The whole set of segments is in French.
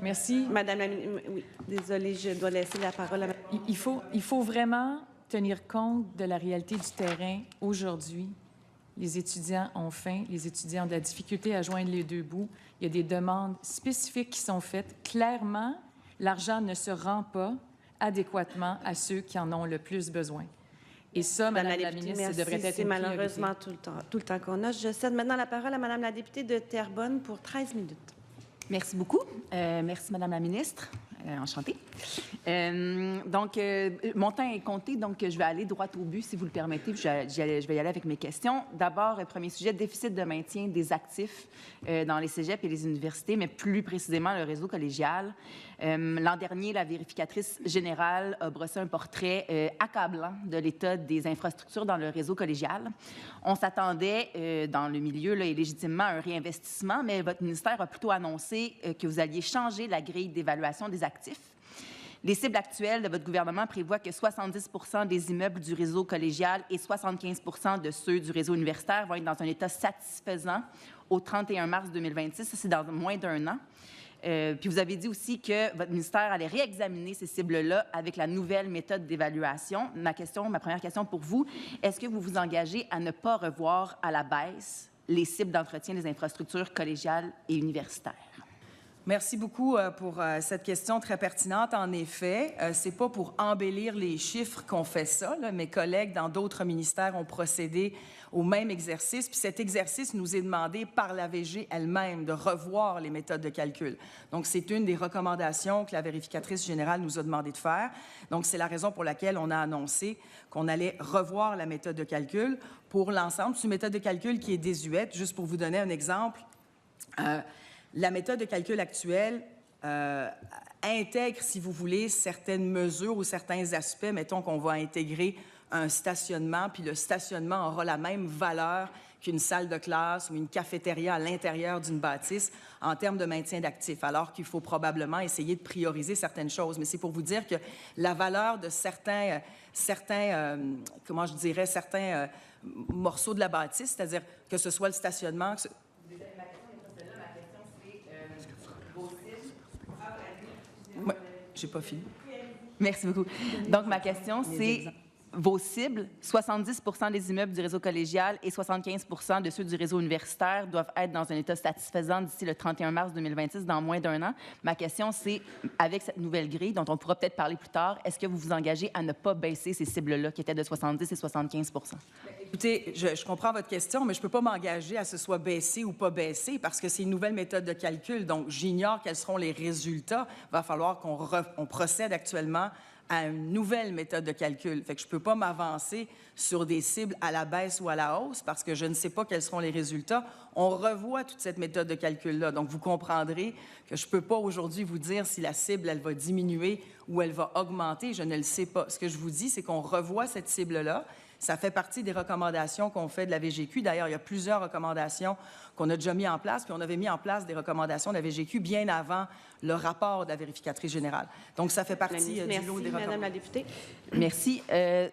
Merci. Madame la ministre, oui, désolée, je dois laisser la parole à... Il faut vraiment tenir compte de la réalité du terrain aujourd'hui. Les étudiants ont faim, les étudiants ont de la difficulté à joindre les deux bouts. Il y a des demandes spécifiques qui sont faites. Clairement, l'argent ne se rend pas adéquatement à ceux qui en ont le plus besoin. Et ça, Madame la ministre, ça devrait être c'est une malheureusement tout le temps qu'on a. Je cède maintenant la parole à Madame la députée de Terrebonne pour 13 minutes. Merci beaucoup. Merci, Madame la ministre. Enchantée. Mon temps est compté, donc je vais aller droit au but, si vous le permettez. Puis je vais y aller avec mes questions. D'abord, premier sujet, déficit de maintien des actifs dans les cégeps et les universités, mais plus précisément le réseau collégial. L'an dernier, la vérificatrice générale a brossé un portrait accablant de l'état des infrastructures dans le réseau collégial. On s'attendait, dans le milieu, là, et légitimement, à un réinvestissement, mais votre ministère a plutôt annoncé que vous alliez changer la grille d'évaluation des actifs. Les cibles actuelles de votre gouvernement prévoient que 70 des immeubles du réseau collégial et 75 de ceux du réseau universitaire vont être dans un état satisfaisant au 31 mars 2026. Ça, c'est dans moins d'un an. Puis vous avez dit aussi que votre ministère allait réexaminer ces cibles-là avec la nouvelle méthode d'évaluation. Ma première question pour vous, est-ce que vous vous engagez à ne pas revoir à la baisse les cibles d'entretien des infrastructures collégiales et universitaires? Merci beaucoup pour cette question très pertinente. En effet, c'est pas pour embellir les chiffres qu'on fait ça. Là. Mes collègues dans d'autres ministères ont procédé au même exercice. Puis cet exercice nous est demandé par la VG elle-même de revoir les méthodes de calcul. Donc, c'est une des recommandations que la vérificatrice générale nous a demandé de faire. Donc, c'est la raison pour laquelle on a annoncé qu'on allait revoir la méthode de calcul pour l'ensemble. C'est une méthode de calcul qui est désuète. Juste pour vous donner un exemple, la méthode de calcul actuelle intègre, si vous voulez, certaines mesures ou certains aspects. Mettons qu'on va intégrer un stationnement, puis le stationnement aura la même valeur qu'une salle de classe ou une cafétéria à l'intérieur d'une bâtisse en termes de maintien d'actifs, alors qu'il faut probablement essayer de prioriser certaines choses. Mais c'est pour vous dire que la valeur de certains morceaux de la bâtisse, c'est-à-dire que ce soit le stationnement... J'ai pas fini. Merci beaucoup. Donc, ma question, c'est vos cibles, 70 des immeubles du réseau collégial et 75 de ceux du réseau universitaire doivent être dans un état satisfaisant d'ici le 31 mars 2026, dans moins d'un an. Ma question, c'est, avec cette nouvelle grille, dont on pourra peut-être parler plus tard, est-ce que vous vous engagez à ne pas baisser ces cibles-là, qui étaient de 70 et 75 Écoutez, je comprends votre question, mais je ne peux pas m'engager à ce soit baissé ou pas baissé parce que c'est une nouvelle méthode de calcul. Donc, j'ignore quels seront les résultats. Il va falloir qu'on procède actuellement à une nouvelle méthode de calcul. Fait que je ne peux pas m'avancer sur des cibles à la baisse ou à la hausse parce que je ne sais pas quels seront les résultats. On revoit toute cette méthode de calcul-là. Donc, vous comprendrez que je ne peux pas aujourd'hui vous dire si la cible, elle va diminuer ou elle va augmenter. Je ne le sais pas. Ce que je vous dis, c'est qu'on revoit cette cible-là. Ça fait partie des recommandations qu'on fait de la VGQ. D'ailleurs, il y a plusieurs recommandations qu'on a déjà mis en place, puis on avait mis en place des recommandations de la VGQ bien avant le rapport de la vérificatrice générale. Donc, ça fait partie du lot des recommandations. Madame la députée. Merci.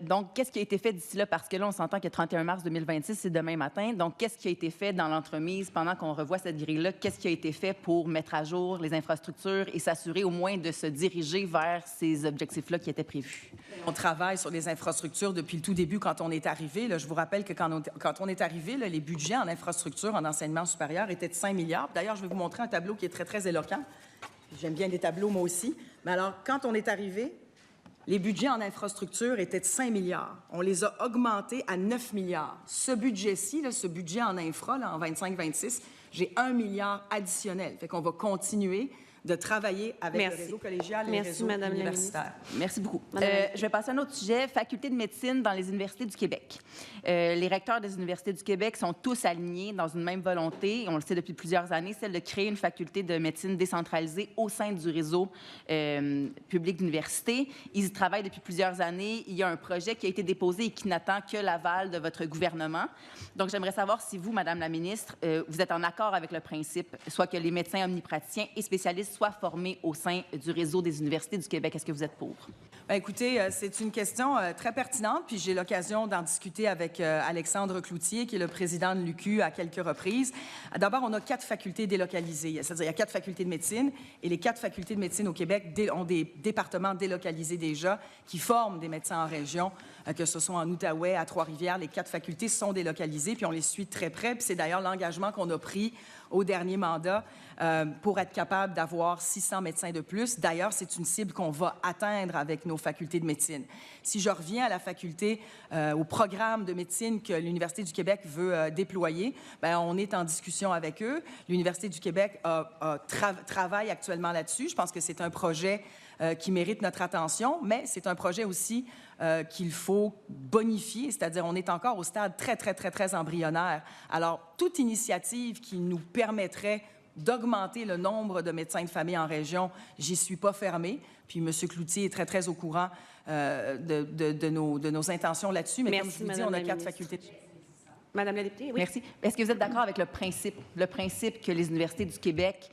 Donc, qu'est-ce qui a été fait d'ici là? Parce que là, on s'entend que 31 mars 2026, c'est demain matin. Donc, qu'est-ce qui a été fait dans l'entremise pendant qu'on revoit cette grille-là? Qu'est-ce qui a été fait pour mettre à jour les infrastructures et s'assurer au moins de se diriger vers ces objectifs-là qui étaient prévus? On travaille sur les infrastructures depuis le tout début quand on est arrivé. Là, je vous rappelle que quand on est arrivé, là, les budgets en infrastructure, en enseignement supérieur étaient de 5 milliards. D'ailleurs, je vais vous montrer un tableau qui est très, très éloquent. J'aime bien les tableaux, moi aussi. Mais alors, quand on est arrivé, les budgets en infrastructure étaient de 5 milliards. On les a augmentés à 9 milliards. Ce budget-ci, là, ce budget en infra, là, en 25-26, j'ai 1 milliard additionnel. Fait qu'on va continuer de travailler avec le réseau collégial et le réseau universitaire. Merci beaucoup. Je vais passer à un autre sujet, faculté de médecine dans les universités du Québec. Les recteurs des universités du Québec sont tous alignés dans une même volonté, on le sait depuis plusieurs années, celle de créer une faculté de médecine décentralisée au sein du réseau public d'université. Ils y travaillent depuis plusieurs années. Il y a un projet qui a été déposé et qui n'attend que l'aval de votre gouvernement. Donc, j'aimerais savoir si vous, Madame la ministre, vous êtes en accord avec le principe, soit que les médecins omnipraticiens et spécialistes soient formés au sein du réseau des universités du Québec. Est-ce que vous êtes pour? Bien, écoutez, c'est une question très pertinente, puis j'ai l'occasion d'en discuter avec Alexandre Cloutier, qui est le président de l'UQ à quelques reprises. D'abord, on a 4 facultés délocalisées, c'est-à-dire il y a 4 facultés de médecine, et les 4 facultés de médecine au Québec ont des départements délocalisés déjà qui forment des médecins en région, que ce soit en Outaouais, à Trois-Rivières. Les 4 facultés sont délocalisées, puis on les suit de très près, puis c'est d'ailleurs l'engagement qu'on a pris au dernier mandat pour être capable d'avoir 600 médecins de plus. D'ailleurs, c'est une cible qu'on va atteindre avec nos facultés de médecine. Si je reviens à la faculté, au programme de médecine que l'Université du Québec veut déployer, bien, on est en discussion avec eux. L'Université du Québec travaille actuellement là-dessus. Je pense que c'est un projet qui mérite notre attention, mais c'est un projet aussi qu'il faut bonifier, c'est-à-dire on est encore au stade très embryonnaire. Alors, toute initiative qui nous permettrait d'augmenter le nombre de médecins de famille en région, j'y suis pas fermée. Puis M. Cloutier est très au courant de nos intentions là-dessus. Mais Merci, comme je vous dis, Madame on a la 4 ministre. facultés. Madame la députée, oui. Merci. Est-ce que vous êtes d'accord avec le principe que les universités du Québec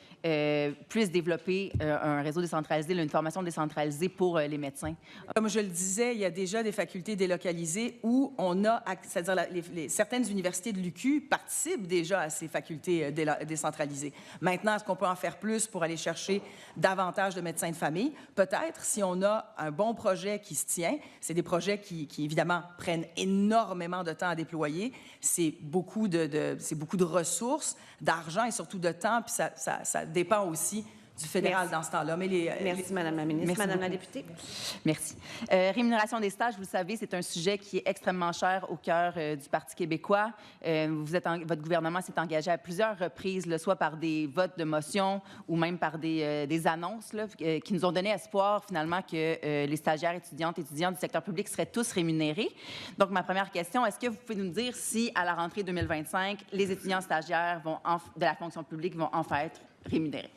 puissent développer un réseau décentralisé, une formation décentralisée pour les médecins? Comme je le disais, il y a déjà des facultés délocalisées où on a, c'est-à-dire certaines universités de l'UQ participent déjà à ces facultés décentralisées. Maintenant, est-ce qu'on peut en faire plus pour aller chercher davantage de médecins de famille? Peut-être, si on a un bon projet qui se tient. C'est des projets qui évidemment, prennent énormément de temps à déployer. C'est beaucoup de ressources, d'argent et surtout de temps, puis ça dépend aussi du fédéral dans ce temps-là. Merci, Madame la ministre. Merci Madame beaucoup. la députée. Merci. Rémunération des stages, vous le savez, c'est un sujet qui est extrêmement cher au cœur du Parti québécois. Votre gouvernement s'est engagé à plusieurs reprises, là, soit par des votes de motion ou même par des annonces là, qui nous ont donné espoir, finalement, que les stagiaires étudiants du secteur public seraient tous rémunérés. Donc, ma première question, est-ce que vous pouvez nous dire si, à la rentrée 2025, les étudiants stagiaires de la fonction publique vont enfin être rémunérés?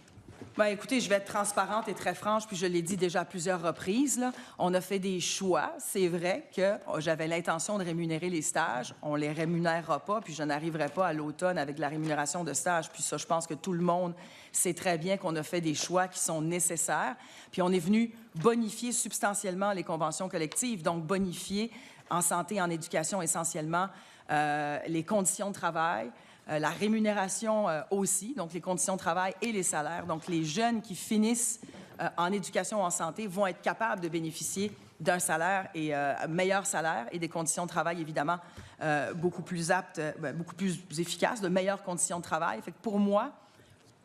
Bien, écoutez, je vais être transparente et très franche, puis je l'ai dit déjà à plusieurs reprises. Là. On a fait des choix. C'est vrai que j'avais l'intention de rémunérer les stages. On ne les rémunérera pas, puis je n'arriverai pas à l'automne avec la rémunération de stage. Puis ça, je pense que tout le monde sait très bien qu'on a fait des choix qui sont nécessaires. Puis on est venu bonifier substantiellement les conventions collectives, donc bonifier en santé et en éducation essentiellement les conditions de travail, la rémunération aussi, donc les conditions de travail et les salaires. Donc, les jeunes qui finissent en éducation ou en santé vont être capables de bénéficier d'un salaire et meilleur salaire et des conditions de travail, évidemment, beaucoup plus aptes, beaucoup plus efficaces, de meilleures conditions de travail. Fait que pour moi,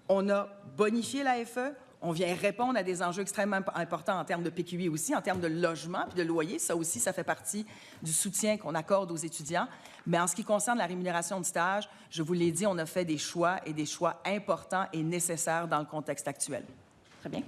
on a bonifié l'AFE. On vient répondre à des enjeux extrêmement importants en termes de PQI aussi, en termes de logement puis de loyer. Ça aussi, ça fait partie du soutien qu'on accorde aux étudiants. Mais en ce qui concerne la rémunération de stage, je vous l'ai dit, on a fait des choix et des choix importants et nécessaires dans le contexte actuel. Très bien.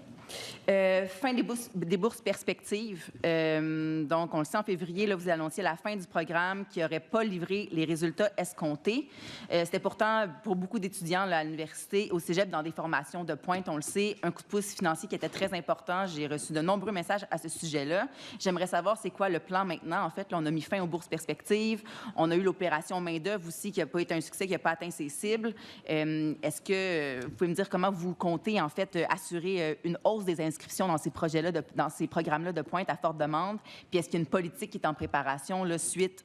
Fin des bourses perspectives. Donc, on le sait, en février, là, vous annonciez la fin du programme qui n'aurait pas livré les résultats escomptés. C'était pourtant, pour beaucoup d'étudiants à l'université, au cégep, dans des formations de pointe, on le sait, un coup de pouce financier qui était très important. J'ai reçu de nombreux messages à ce sujet-là. J'aimerais savoir c'est quoi le plan maintenant. En fait, là, on a mis fin aux bourses perspectives. On a eu l'opération main-d'œuvre aussi, qui n'a pas été un succès, qui n'a pas atteint ses cibles. Est-ce que vous pouvez me dire comment vous comptez, en fait, assurer une hausse des inscriptions dans ces projets-là, dans ces programmes-là de pointe à forte demande? Puis est-ce qu'il y a une politique qui est en préparation là, suite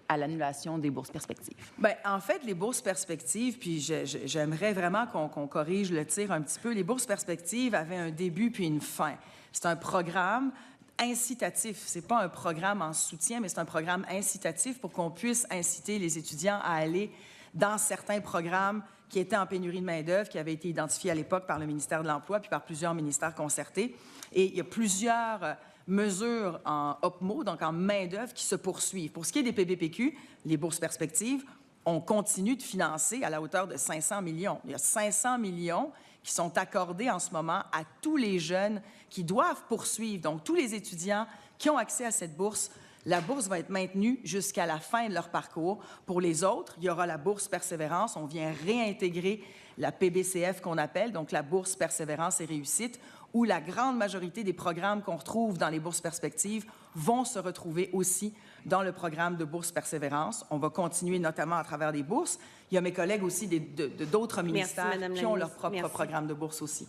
à l'annulation des bourses perspectives? Bien, en fait, les bourses perspectives, puis j'aimerais vraiment qu'on corrige le tir un petit peu. Les bourses perspectives avaient un début puis une fin. C'est un programme incitatif. C'est pas un programme en soutien, mais c'est un programme incitatif pour qu'on puisse inciter les étudiants à aller dans certains programmes qui étaient en pénurie de main-d'œuvre, qui avaient été identifiés à l'époque par le ministère de l'Emploi puis par plusieurs ministères concertés. Et il y a plusieurs mesures en OPMO, donc en main-d'œuvre, qui se poursuivent. Pour ce qui est des PBPQ, les bourses perspectives, on continue de financer à la hauteur de 500 millions. Il y a 500 millions qui sont accordés en ce moment à tous les jeunes qui doivent poursuivre. Donc, tous les étudiants qui ont accès à cette bourse, la bourse va être maintenue jusqu'à la fin de leur parcours. Pour les autres, il y aura la bourse Persévérance. On vient réintégrer la PBCF qu'on appelle, donc la bourse Persévérance et Réussite, où la grande majorité des programmes qu'on retrouve dans les bourses perspectives vont se retrouver aussi dans le programme de bourse Persévérance. On va continuer notamment à travers des bourses. Il y a mes collègues aussi d'autres ministères qui ont leur propre programme de bourse aussi.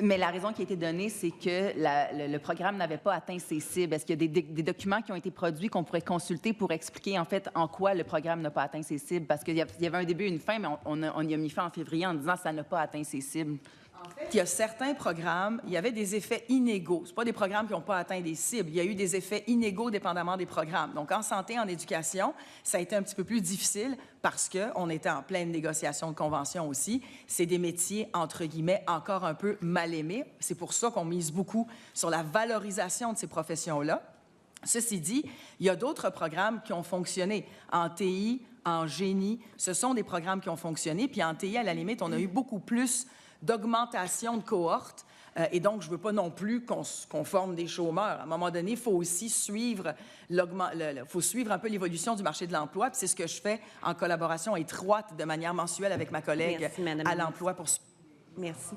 Mais la raison qui a été donnée, c'est que le programme n'avait pas atteint ses cibles. Est-ce qu'il y a des documents qui ont été produits qu'on pourrait consulter pour expliquer, en fait, en quoi le programme n'a pas atteint ses cibles? Parce qu'il y avait un début et une fin, mais on y a mis fin en février en disant que ça n'a pas atteint ses cibles. En fait, il y a certains programmes, il y avait des effets inégaux. Ce pas des programmes qui n'ont pas atteint des cibles. Il y a eu des effets inégaux dépendamment des programmes. Donc, en santé, en éducation, ça a été un petit peu plus difficile parce qu'on était en pleine négociation de convention aussi. C'est des métiers, entre guillemets, encore un peu mal aimés. C'est pour ça qu'on mise beaucoup sur la valorisation de ces professions-là. Ceci dit, il y a d'autres programmes qui ont fonctionné. En TI, en génie, ce sont des programmes qui ont fonctionné. Puis en TI, à la limite, on a eu beaucoup plus d'augmentation de cohortes. Et donc, je ne veux pas non plus qu'on forme des chômeurs. À un moment donné, il faut aussi suivre, suivre un peu l'évolution du marché de l'emploi. Puis c'est ce que je fais en collaboration étroite de manière mensuelle avec ma collègue à l'emploi. Merci.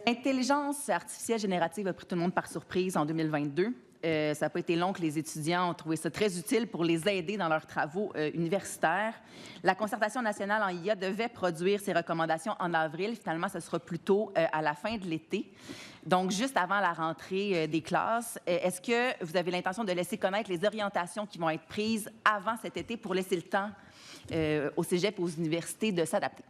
L'intelligence artificielle générative a pris tout le monde par surprise en 2022. Ça n'a pas été long que les étudiants ont trouvé ça très utile pour les aider dans leurs travaux universitaires. La Concertation nationale en IA devait produire ses recommandations en avril. Finalement, ce sera plutôt à la fin de l'été. Donc, juste avant la rentrée des classes, est-ce que vous avez l'intention de laisser connaître les orientations qui vont être prises avant cet été pour laisser le temps au cégep et aux universités de s'adapter?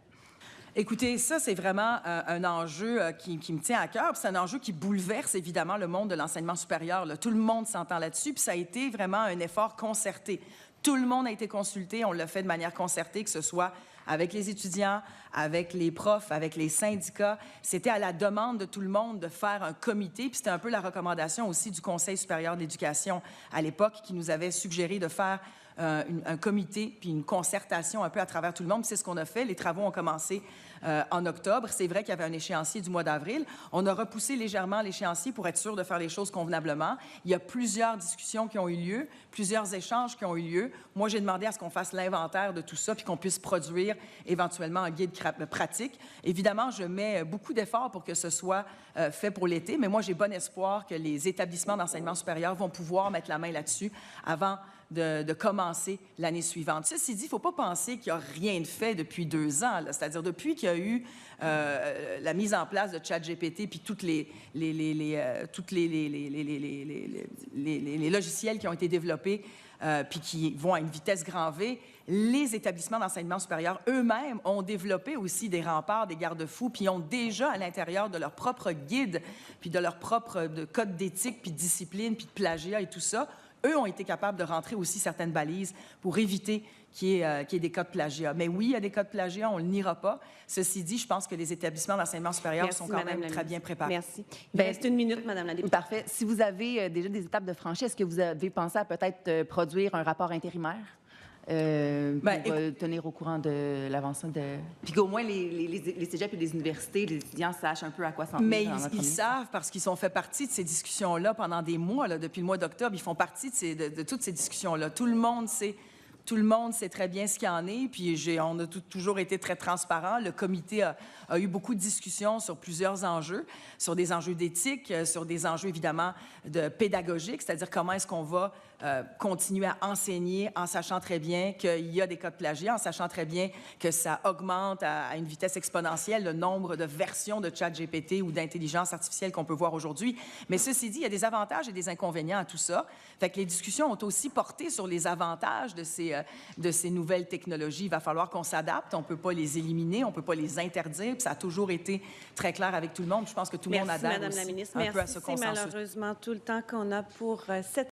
Écoutez, ça, c'est vraiment un enjeu qui me tient à cœur. C'est un enjeu qui bouleverse évidemment le monde de l'enseignement supérieur. Là. Tout le monde s'entend là-dessus, puis ça a été vraiment un effort concerté. Tout le monde a été consulté, on l'a fait de manière concertée, que ce soit avec les étudiants, avec les profs, avec les syndicats. C'était à la demande de tout le monde de faire un comité, puis c'était un peu la recommandation aussi du Conseil supérieur d'éducation à l'époque qui nous avait suggéré de faire un comité puis une concertation un peu à travers tout le monde. C'est ce qu'on a fait. Les travaux ont commencé en octobre. C'est vrai qu'il y avait un échéancier du mois d'avril. On a repoussé légèrement l'échéancier pour être sûr de faire les choses convenablement. Il y a plusieurs discussions qui ont eu lieu, plusieurs échanges qui ont eu lieu. Moi, j'ai demandé à ce qu'on fasse l'inventaire de tout ça puis qu'on puisse produire éventuellement un guide pratique. Évidemment, je mets beaucoup d'efforts pour que ce soit fait pour l'été, mais moi, j'ai bon espoir que les établissements d'enseignement supérieur vont pouvoir mettre la main là-dessus avant de commencer l'année suivante. Ceci dit, il ne faut pas penser qu'il n'y a rien de fait depuis 2 ans. C'est-à-dire depuis qu'il y a eu la mise en place de ChatGPT puis toutes les logiciels qui ont été développés puis qui vont à une vitesse grand V, les établissements d'enseignement supérieur eux-mêmes ont développé aussi des remparts, des garde-fous, puis ont déjà à l'intérieur de leur propre guide, puis de leur propre code d'éthique, puis de discipline, puis de plagiat et tout ça, eux ont été capables de rentrer aussi certaines balises pour éviter qu'il y ait des cas de plagiat. Mais oui, il y a des cas de plagiat, on ne le niera pas. Ceci dit, je pense que les établissements d'enseignement supérieur sont quand même très bien préparés. Merci. Il reste 1 minute, Madame la députée. Parfait. Si vous avez déjà des étapes de franchie, est-ce que vous avez pensé à peut-être produire un rapport intérimaire? Pour tenir au courant de l'avancement de... Puis qu'au moins les cégeps et les universités, les étudiants sachent un peu à quoi s'en tenir. Mais ils savent parce qu'ils ont fait partie de ces discussions-là pendant des mois. Là, depuis le mois d'octobre, ils font partie de toutes ces discussions-là. Tout le monde sait très bien ce qu'il y en est, puis on a toujours été très transparent. Le comité a eu beaucoup de discussions sur plusieurs enjeux, sur des enjeux d'éthique, sur des enjeux évidemment pédagogiques, c'est-à-dire comment est-ce qu'on va continuer à enseigner en sachant très bien qu'il y a des cas de plagiat, en sachant très bien que ça augmente à une vitesse exponentielle le nombre de versions de ChatGPT ou d'intelligence artificielle qu'on peut voir aujourd'hui. Mais ceci dit, il y a des avantages et des inconvénients à tout ça. Fait que les discussions ont aussi porté sur les avantages de ces nouvelles technologies. Il va falloir qu'on s'adapte. On ne peut pas les éliminer, on ne peut pas les interdire. Puis ça a toujours été très clair avec tout le monde. Je pense que tout le monde adhère Madame aussi la ministre. un peu à ce consensus. C'est malheureusement tout le temps qu'on a pour cette